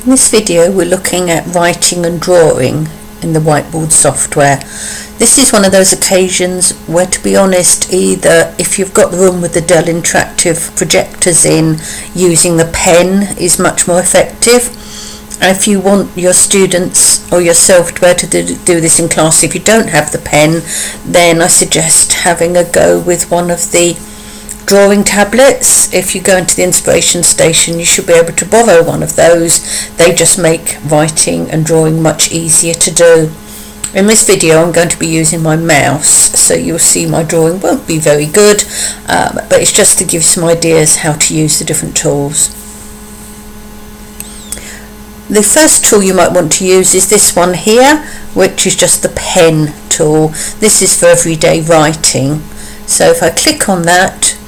In this video we're looking at writing and drawing in the whiteboard software. This is one of those occasions where, to be honest, either if you've got the room with the Dell Interactive projectors in, using the pen is much more effective. And if you want your students or yourself to be able to do this in class, if you don't have the pen, then I suggest having a go with one of the drawing tablets. If you go into the inspiration station, you should be able to borrow one of those. They just make writing and drawing much easier to do. In this video I'm going to be using my mouse, so you'll see my drawing won't be very good, but it's just to give you some ideas how to use the different tools. The first tool you might want to use is this one here, which is just the pen tool. This is for everyday writing. So if I click on that,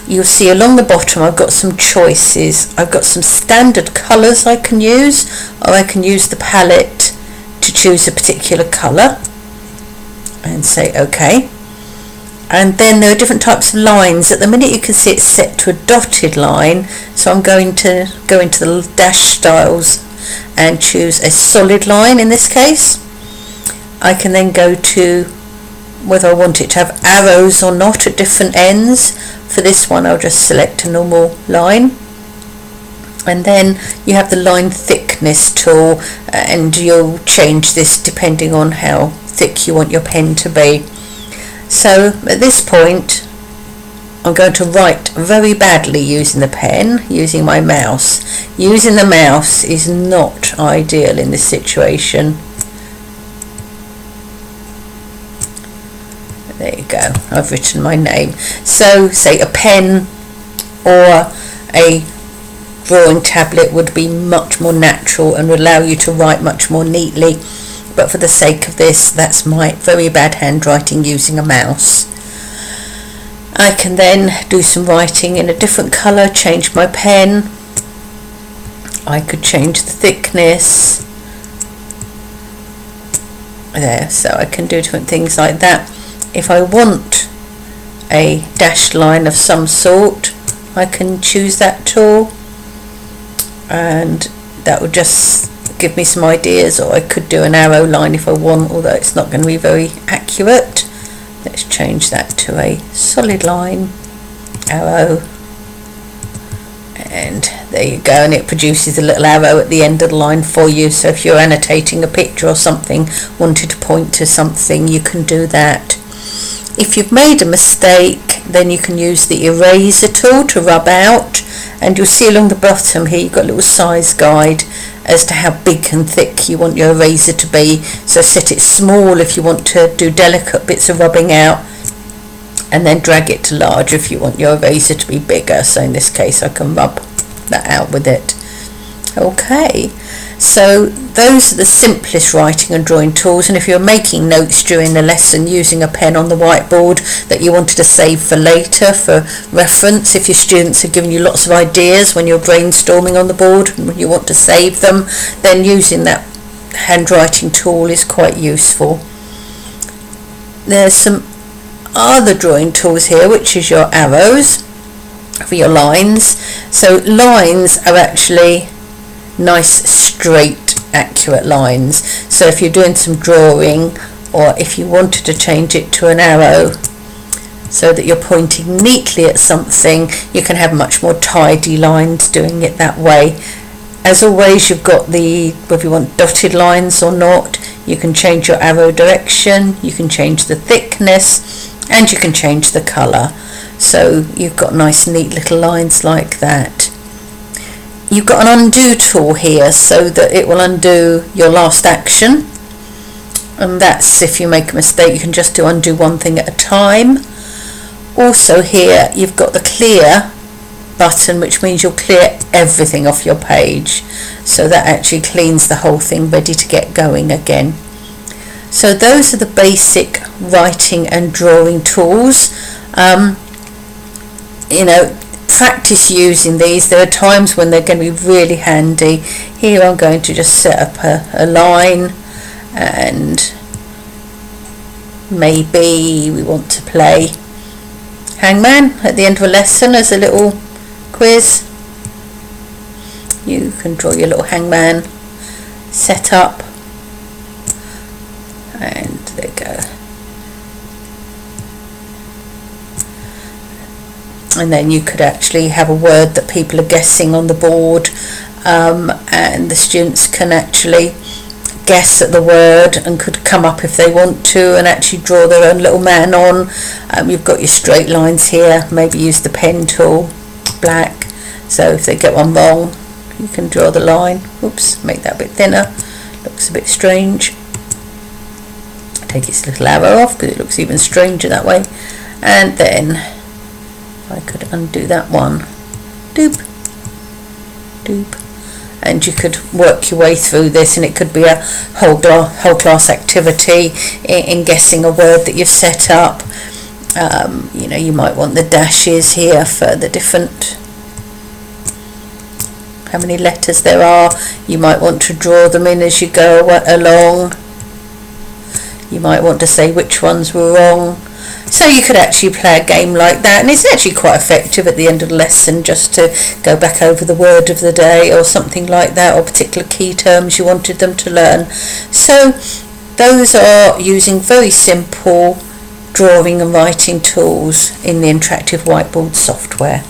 you'll see along the bottom I've got some choices. I've got some standard colours I can use, or I can use the palette to choose a particular colour and say OK. And then there are different types of lines. At the minute you can see it's set to a dotted line, so I'm going to go into the dash styles and choose a solid line in this case. I can then go to whether I want it to have arrows or not at different ends. For this one I'll just select a normal line, and then you have the line thickness tool, and you'll change this depending on how thick you want your pen to be. So at this point I'm going to write very badly using the pen, using my mouse. Using the mouse is not ideal in this situation. There you go, I've written my name. So say a pen or a drawing tablet would be much more natural and would allow you to write much more neatly, but for the sake of this, that's my very bad handwriting using a mouse. I can then do some writing in a different colour, change my pen. I could change the thickness there, so I can do different things like that. If I want a dashed line of some sort, I can choose that tool, and that would just give me some ideas. Or I could do an arrow line if I want, although it's not going to be very accurate. Let's change that to a solid line, arrow, and there you go, and it produces a little arrow at the end of the line for you. So if you're annotating a picture or something, wanted to point to something, you can do that. If you've made a mistake, then you can use the eraser tool to rub out, and you'll see along the bottom here you've got a little size guide as to how big and thick you want your eraser to be. So set it small if you want to do delicate bits of rubbing out, and then drag it to large if you want your eraser to be bigger. So in this case I can rub that out with it. Okay, so those are the simplest writing and drawing tools, and if you're making notes during the lesson using a pen on the whiteboard that you wanted to save for later for reference, if your students are giving you lots of ideas when you're brainstorming on the board and you want to save them, then using that handwriting tool is quite useful. There's some other drawing tools here, which is your arrows for your lines. So lines are actually nice straight accurate lines, so if you're doing some drawing, or if you wanted to change it to an arrow so that you're pointing neatly at something, you can have much more tidy lines doing it that way. As always, you've got the, whether you want dotted lines or not, you can change your arrow direction, you can change the thickness, and you can change the colour. So you've got nice neat little lines like that. You've got an undo tool here, so that it will undo your last action, and that's if you make a mistake you can just do undo one thing at a time. Also here you've got the clear button, which means you'll clear everything off your page, so that actually cleans the whole thing ready to get going again. So those are the basic writing and drawing tools. Practice using these. There are times when they're going to be really handy. Here I'm going to just set up a line, and maybe we want to play hangman at the end of a lesson as a little quiz. you can draw your little hangman set up, and there you go. And then you could actually have a word that people are guessing on the board, and the students can actually guess at the word and could come up if they want to and actually draw their own little man on. You've got your straight lines here, maybe use the pen tool, black, so if they get one wrong you can draw the line. Oops, make that a bit thinner, looks a bit strange. Take its little arrow off because it looks even stranger that way, and then I could undo that one, doop, doop, and you could work your way through this, and it could be a whole class activity in guessing a word that you've set up. You know, you might want the dashes here for the different, how many letters there are. You might want to draw them in as you go along. You might want to say which ones were wrong. So you could actually play a game like that, and it's actually quite effective at the end of the lesson just to go back over the word of the day or something like that, or particular key terms you wanted them to learn. So those are using very simple drawing and writing tools in the Interactive Whiteboard software.